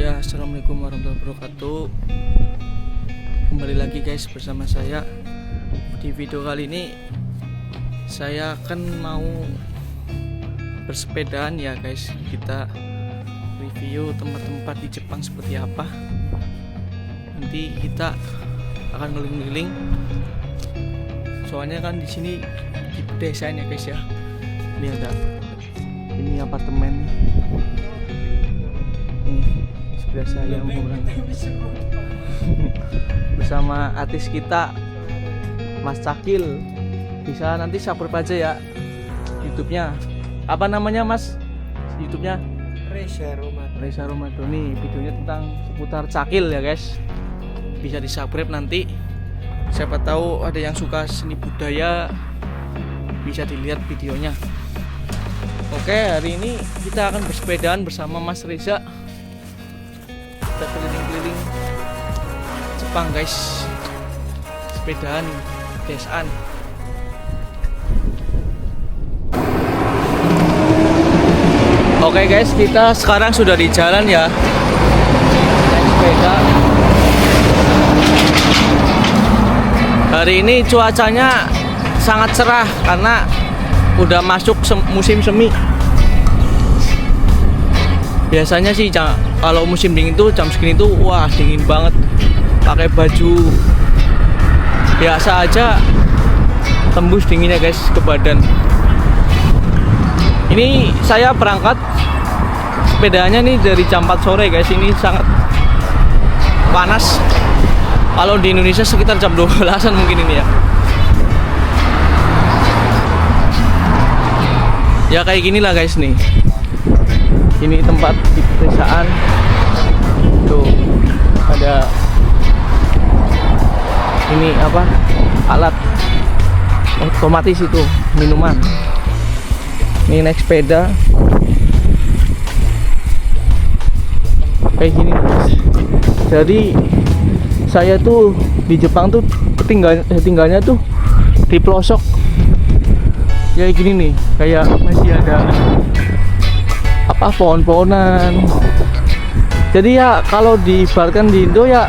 Ya, assalamualaikum warahmatullahi wabarakatuh. Kembali lagi guys bersama saya. Di video kali ini saya akan mau bersepedaan ya guys. Kita review tempat-tempat di Jepang seperti apa. Nanti kita akan keliling-keliling. Soalnya kan di sini di pedesaan ya guys ya. Ini ada ini apartemen. Sebelah saya bersama artis kita Mas Cakil. Bisa nanti subscribe aja ya YouTube-nya. Apa namanya Mas? YouTube-nya Reza Romadhoni. Nih videonya tentang seputar Cakil ya guys. Bisa di subscribe nanti. Siapa tahu ada yang suka seni budaya, bisa dilihat videonya. Oke, hari ini kita akan bersepedaan bersama Mas Reza. Kita keliling-keliling Jepang guys, sepedaan desaan. Oke guys, kita sekarang sudah di jalan ya, naik sepeda. Hari ini cuacanya sangat cerah karena udah masuk musim semi. Biasanya sih kalau musim dingin tuh jam segini tuh wah dingin banget. Pakai baju biasa aja tembus dinginnya guys ke badan. Ini saya berangkat sepedanya nih dari jam 4 sore guys. Ini sangat panas. Kalau di Indonesia sekitar jam 12-an mungkin ini ya. Ya kayak gini lah guys nih. Ini tempat di pedesaan. Tuh ada ini apa? Alat otomatis itu minuman. Ini naik sepeda. Kayak gini guys. Jadi saya tuh di Jepang tuh tinggalnya tuh di pelosok. Ya gini nih, kayak masih ada apa pohon-pohonan. Jadi ya kalau diibaratkan di Indo ya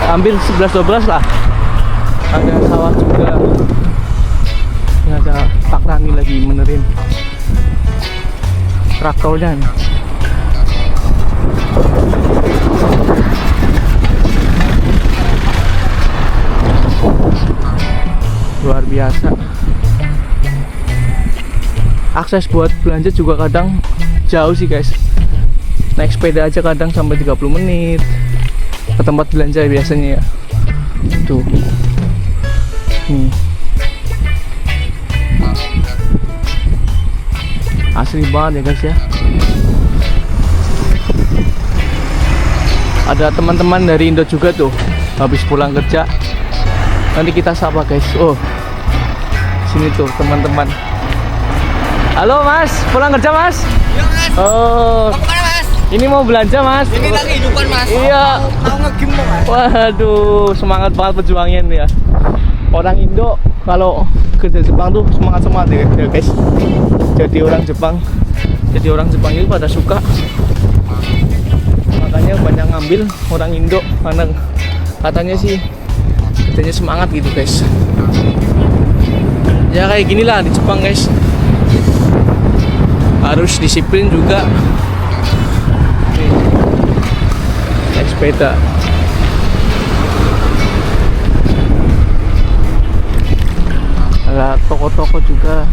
hampir 11-12 lah. Ada sawah juga. Ini ada Pak Rani lagi benerin traktornya nih. Luar biasa. Akses buat belanja juga kadang jauh sih guys. Naik sepeda aja kadang sampai 30 menit ke tempat belanja biasanya ya. Tuh. Nih. Asli banget ya guys ya. Ada teman-teman dari Indo juga tuh habis pulang kerja. Nanti kita sapa guys. Oh. Sini tuh teman-teman. Halo Mas, pulang kerja Mas? Iya Mas. Oh. Mau kemana Mas? Ini mau belanja Mas. Ini lagi hidupan Mas. Iya. Mau nge-game Mas. Waduh, semangat banget perjuangannya nih ya. Orang Indo kalau kerja Jepang tuh semangat ya guys. Jadi orang Jepang itu pada suka. Makanya banyak ngambil orang Indo karena katanya sih kerjanya semangat gitu guys. Ya kayak gini lah di Jepang guys. Harus disiplin juga. Nih, naik sepeda. Ada toko-toko juga.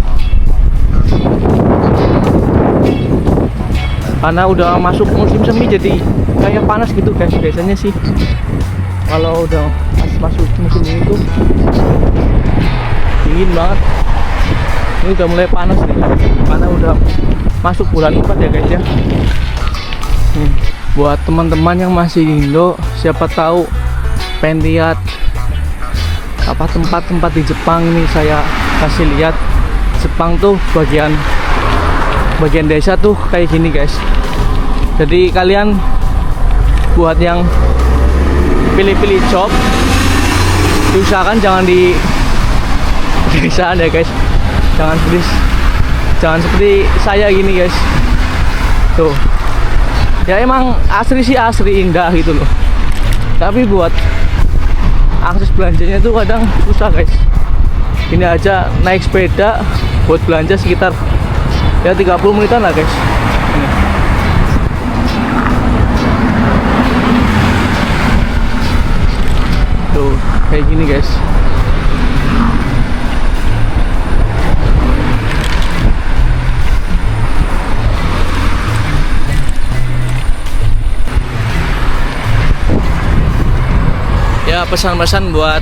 Karena udah masuk musim semi jadi kayak panas gitu guys. Biasanya sih kalau udah masuk musim ini tuh dingin banget. Ini udah mulai panas nih karena udah masuk bulan 4 ya guys ya. Buat teman-teman yang masih di Indo, siapa tahu pengen lihat apa tempat-tempat di Jepang ini saya kasih lihat. Jepang tuh bagian desa tuh kayak gini guys. Jadi kalian buat yang pilih-pilih job diusahakan jangan di desaan ya guys. Jangan seperti saya gini guys. Tuh Ya emang asri sih asri indah gitu loh, tapi buat akses belanjanya tuh kadang susah guys. Ini aja naik sepeda buat belanja sekitar ya 30 menitan lah guys. Ini. Tuh kayak gini guys. Ya pesan-pesan buat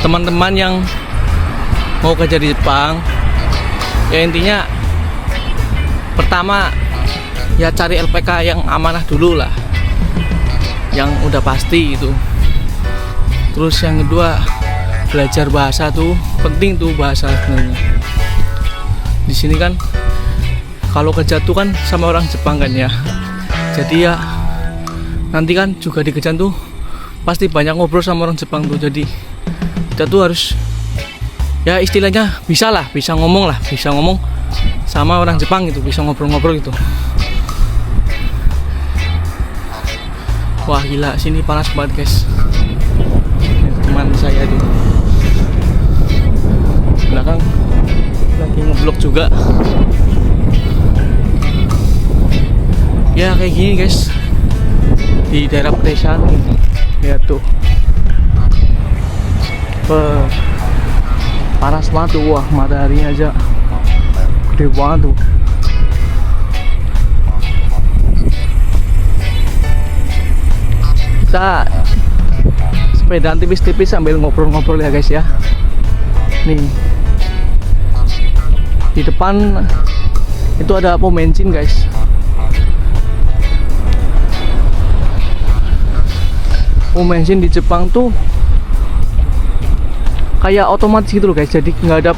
teman-teman yang mau kerja di Jepang, ya intinya pertama ya cari LPK yang amanah dulu lah, yang udah pasti itu. Terus yang kedua belajar bahasa tuh penting tuh, bahasa sebenarnya. Di sini kan kalau kerja tuh kan sama orang Jepang kan ya, jadi ya nanti kan juga di kerjaan tuh pasti banyak ngobrol sama orang Jepang tuh, jadi kita tuh harus ya istilahnya bisa ngomong sama orang Jepang gitu, bisa ngobrol-ngobrol gitu. Wah gila, sini panas banget guys. Teman saya tuh belakang lagi ngeblok juga. Ya kayak gini guys di daerah pedesaan nih. Lihat tuh, panas banget tuh. Wah mataharinya aja gede banget tuh. Kita sepedaan tipis-tipis sambil ngobrol-ngobrol ya guys ya. Nih di depan itu ada pom bensin guys. Pom bensin di Jepang tuh kayak otomatis gitu loh guys, jadi nggak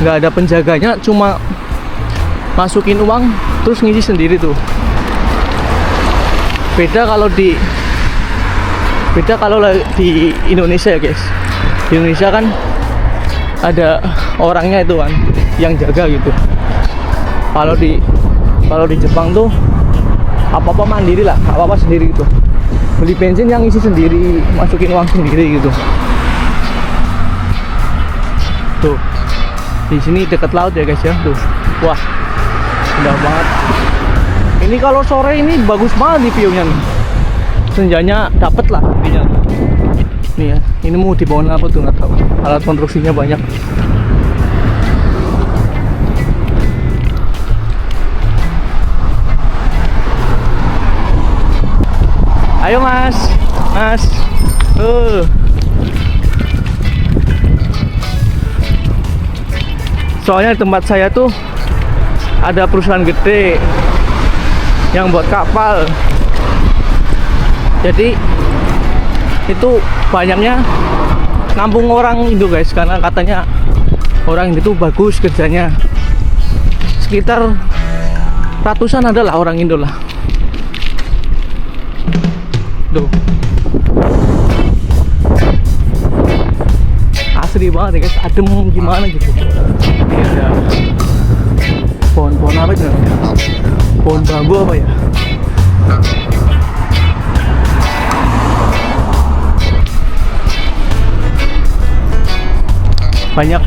ada penjaganya, cuma masukin uang terus ngisi sendiri tuh. Beda kalau di Indonesia ya guys. Di Indonesia kan ada orangnya itu kan yang jaga gitu. Kalau di Jepang tuh apa-apa mandiri lah, apa-apa sendiri gitu. Beli bensin yang isi sendiri, masukin uang sendiri gitu. Tuh di sini dekat laut ya guys ya. Tuh wah indah banget. Ini kalau sore ini bagus banget nih view-nya nih. Senjanya dapet lah intinya. Nih ya, ini mau dibawa apa tuh nggak tahu. Alat konstruksinya banyak. Ayo mas. Soalnya di tempat saya tuh ada perusahaan gede yang buat kapal. Jadi itu banyaknya nampung orang Indo guys, karena katanya orang Indo tuh bagus kerjanya. Sekitar ratusan adalah orang Indo lah. Tuh asri banget ya guys, adem gimana gitu. Ini ada pohon-pohon apa itu? Pohon bambu apa ya? Banyak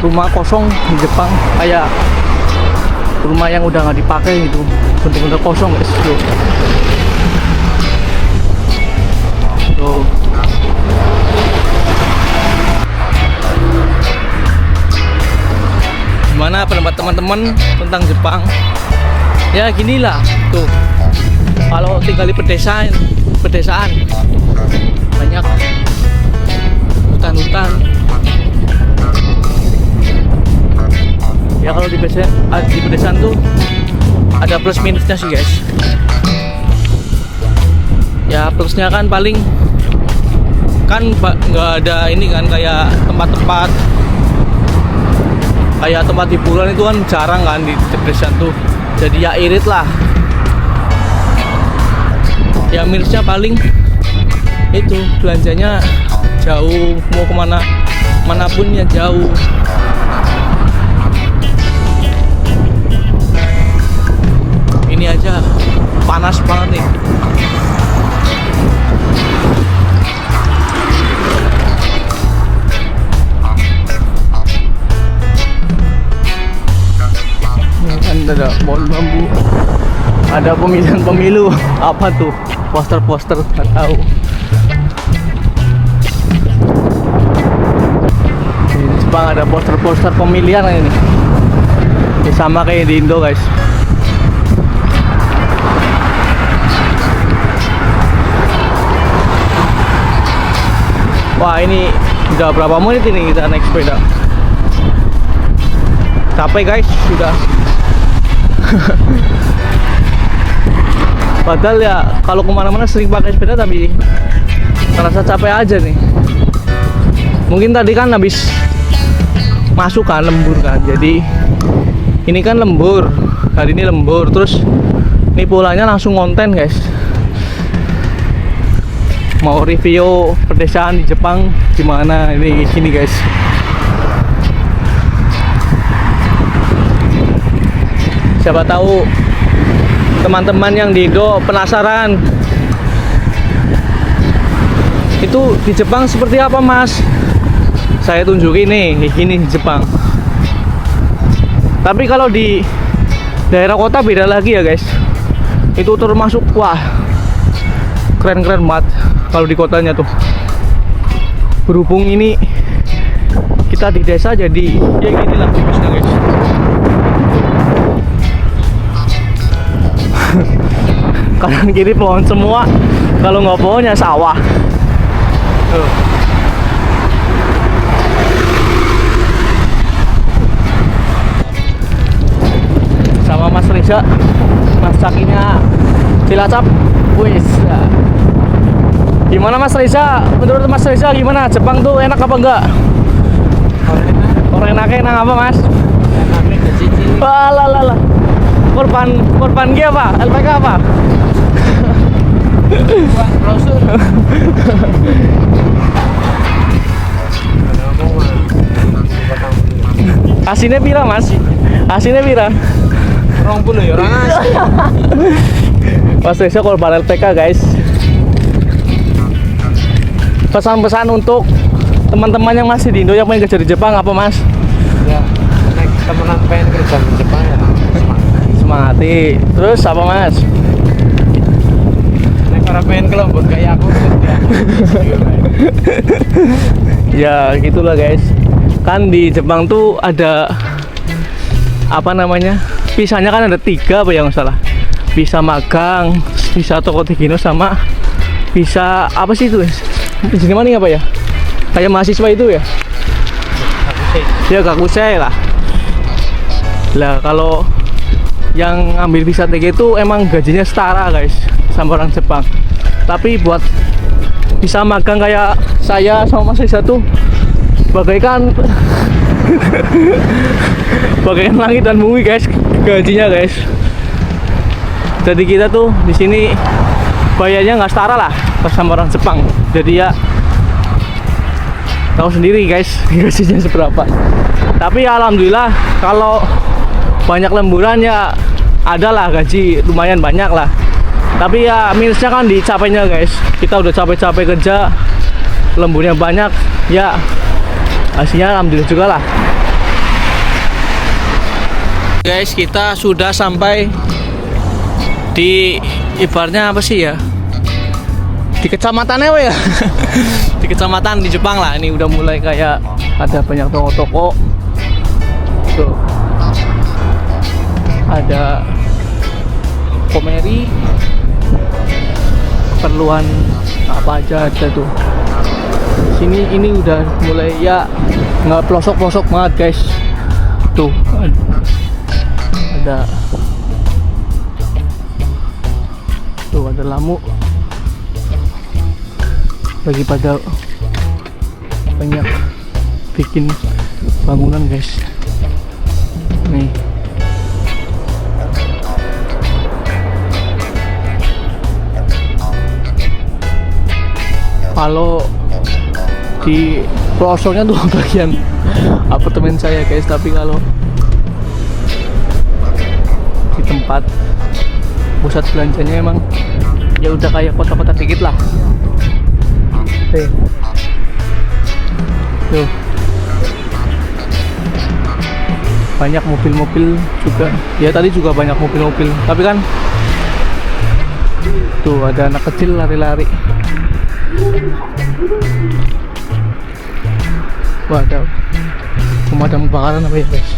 rumah kosong di Jepang, kayak rumah yang udah nggak dipakai gitu, bener-bener kosong guys. Tuh. Gimana pendapat teman-teman tentang Jepang? Ya ginilah tuh, kalau tinggal di pedesaan banyak hutan-hutan. Ya kalau di pedesaan tuh ada plus minusnya sih guys. Ya plusnya kan paling kan nggak ada ini kan, kayak tempat hiburan itu kan jarang kan di pedesaan tuh, jadi ya irit lah. Ya minusnya paling itu belanjanya jauh, mau kemana manapun ya jauh. Ini aja panas banget nih. Ini kan ada pohon bambu, ada pemilihan pemilu. Apa tuh? Poster-poster nggak tahu. Di Jepang ada poster-poster pemilihan ini. Ya, sama kayak di Indo guys. Wah, ini udah berapa menit ini kita naik sepeda. Capek guys, sudah. Padahal ya kalau kemana-mana sering pakai sepeda tapi terasa capek aja nih. Mungkin tadi kan habis masuk kan lembur kan, jadi ini kan lembur, hari ini lembur, terus ini pulangnya langsung konten guys. Mau review pedesaan di Jepang gimana ini sini guys. Siapa tahu teman-teman yang di Indo penasaran itu di Jepang seperti apa mas. Saya tunjukin nih, ini Jepang. Tapi kalau di daerah kota beda lagi ya guys. Itu termasuk wah keren-keren banget kalau di kotanya tuh. Berhubung ini kita di desa jadi ya gini lah bagusnya guys. Kanan kiri pohon semua, kalau nggak pohonnya sawah. Tuh. Sama Mas Reza, Mas Cakinya Cilacap. Wis. Gimana Mas Reza? Menurut Mas Reza gimana? Jepang tuh enak apa enggak? Orang enaknya enak apa Mas? Enaknya ke cici. Lah. Korban dia apa? LPK apa? Buang brosur. Asinnya pira Mas? Asinnya pira? 20 ya orang asli. Mas Reza korban LPK guys. Pesan-pesan untuk teman-teman yang masih di Indo yang pengen kerja di Jepang apa Mas? Ya, nek temenan pengen kerja di Jepang ya Semangati. Terus apa Mas? nek orang pengen kelembut kayak aku kerja. Ya gitulah guys. Kan di Jepang tuh ada apa namanya? Visanya kan ada 3 apa yang salah. Visa magang, visa Tokotigino sama visa apa sih itu? Di mana apa ya? Kayak mahasiswa itu ya? Ya gakusei lah. Lah kalau yang ambil visa TG itu emang gajinya setara guys sama orang Jepang. Tapi buat visa magang kayak saya sama Mas Reza tuh bagaikan bagaikan langit dan bumi guys gajinya guys. Jadi kita tuh di sini bayarnya nggak setara lah sama orang Jepang. Jadi ya tahu sendiri guys gajinya seberapa. Tapi ya, alhamdulillah kalau banyak lemburan ya adalah gaji lumayan banyak lah. Tapi ya minusnya kan di capeknya guys. Kita udah capek-capek kerja, lemburnya banyak, ya hasilnya alhamdulillah juga lah. Guys, kita sudah sampai di ibaratnya apa sih ya? Di kecamatannya ya. Di kecamatan di Jepang lah. Ini udah mulai kayak ada banyak toko-toko. Tuh. Ada komeri, keperluan apa aja ada tuh. Sini ini udah mulai ya nggak pelosok-pelosok banget guys. Tuh ada lampu lagi pada banyak bikin bangunan guys. Nih kalau di pelosoknya tuh bagian apartemen saya guys, tapi kalau di tempat pusat belanjanya emang ya udah kayak kota-kota dikit lah. Tuh banyak mobil-mobil juga ya, tadi juga banyak mobil-mobil, tapi kan tuh ada anak kecil lari-lari. Wah, ada pemadam kebakaran apa ya guys.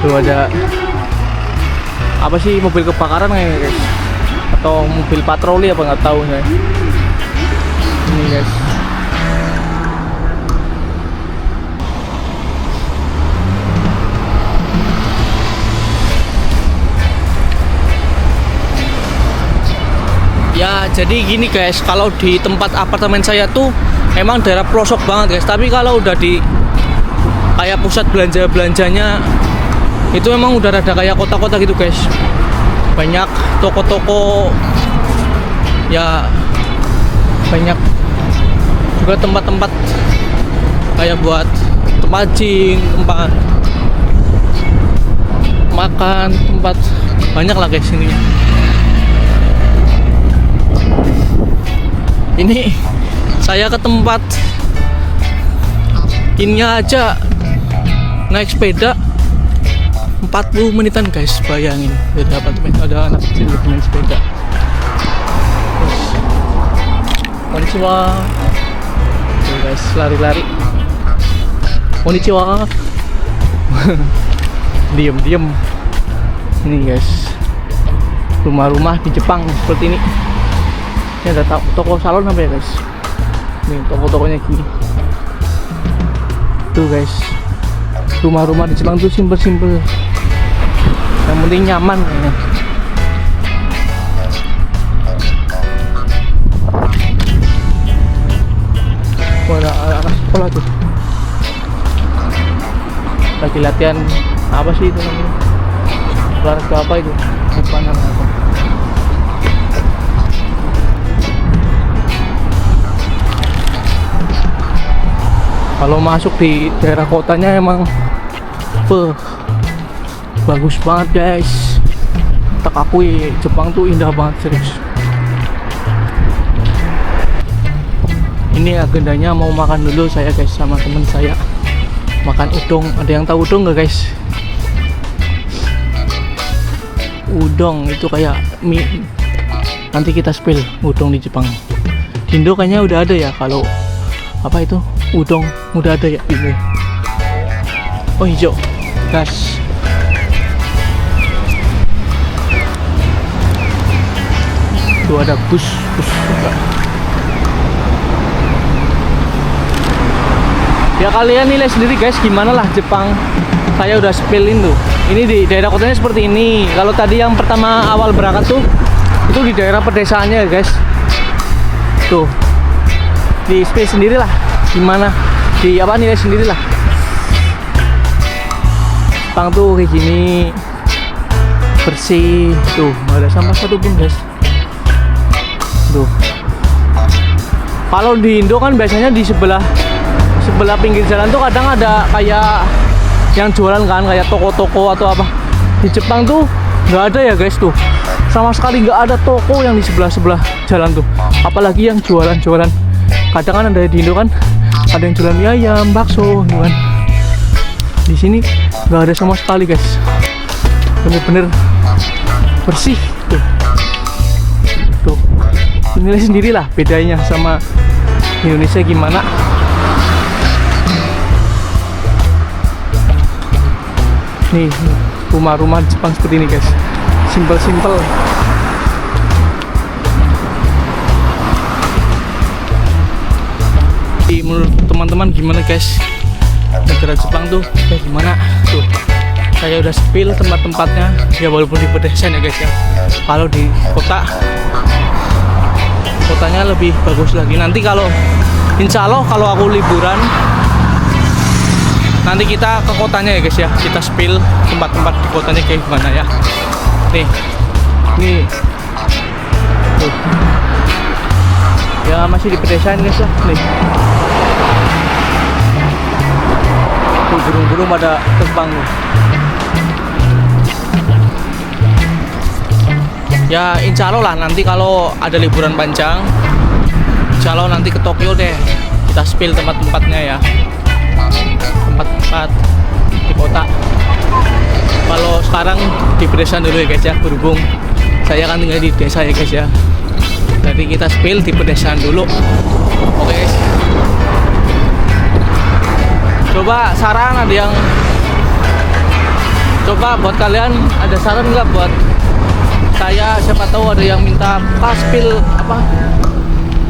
Tuh ada apa sih, mobil kebakaran kayaknya guys, atau mobil patroli apa nggak tahu saya. Ini guys. Ya jadi gini guys, kalau di tempat apartemen saya tuh emang daerah pelosok banget guys, tapi kalau udah di kayak pusat belanjanya itu emang udah ada kayak kota-kota gitu guys. Banyak toko-toko, ya banyak juga tempat-tempat kayak buat tempat gym, tempat makan, tempat banyak lah guys ini. Ini saya ke tempat ininya aja naik sepeda 40 menitan guys, bayangin. Ada apartemen, ada anak kecil main sepeda. Konnichiwa. Tuh guys, lari-lari. Konnichiwa. Diem. Ini guys, rumah-rumah di Jepang seperti ini. Ini ada toko salon apa ya guys. Nih toko-tokonya gini. Tuh guys, rumah-rumah di Jepang tuh simpel-simpel, yang penting nyaman kayaknya. Wah, ada anak sekolah tuh lagi latihan apa sih itu namanya, olahraga apa itu, lupa namanya apa. Kalau masuk di daerah kotanya emang bagus banget guys. Tak akui, Jepang tuh indah banget serius. Ini agendanya mau makan dulu saya guys sama temen saya, makan udong. Ada yang tahu udong nggak guys? Udong itu kayak mie. Nanti kita spill udong di Jepang. Di Indo kayaknya udah ada ya, kalau apa itu udong udah ada ya ini. Oh hijau gas. Tuh ada bus juga. Ya kalian nilai sendiri guys, gimana lah Jepang. Saya udah spillin tuh. Ini di daerah kotanya seperti ini. Kalau tadi yang pertama awal berangkat tuh itu di daerah pedesaannya guys. Tuh di space sendiri lah, gimana di apa nilai sendiri lah. Jepang tuh kayak gini, bersih. Tuh nggak ada sampah satupun guys. Tuh kalau di Indo kan biasanya di sebelah pinggir jalan tuh kadang ada kayak yang jualan kan, kayak toko-toko atau apa. Di Jepang tuh nggak ada ya guys, tuh sama sekali nggak ada toko yang di sebelah jalan tuh, apalagi yang jualan. Kadang kan ada di Indo kan, ada yang jualan mie ayam, bakso gitu kan. Di sini nggak ada sama sekali guys, bener-bener bersih. Tuh nilai sendirilah bedanya sama Indonesia gimana. Nih rumah-rumah di Jepang seperti ini guys, simpel-simpel. Menurut teman-teman gimana guys, negara Jepang tuh kayak gimana? Tuh saya udah spill tempat-tempatnya ya, walaupun di pedesaan ya guys ya. Kalau di kotanya lebih bagus lagi. Nanti kalau insya Allah kalau aku liburan, nanti kita ke kotanya ya guys ya, kita spill tempat-tempat di kotanya kayak gimana ya. Nih Nih. Tuh. Ya masih di pedesaan guys lah. Nih. Tuh burung-burung pada terbang nih. Ya insya Allah lah nanti kalau ada liburan panjang, insya Allah nanti ke Tokyo deh. Kita spill tempat-tempatnya ya. Tempat-tempat di kota. Kalau sekarang di pedesaan dulu ya guys ya, berhubung saya kan tinggal di desa ya guys ya. Jadi kita spill di pedesaan dulu. Oke guys. Coba saran ada yang coba buat kalian ada saran nggak buat saya, siapa tahu ada yang minta spill apa,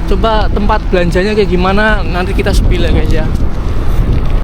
coba tempat belanjanya kayak gimana, nanti kita spill ya guys ya.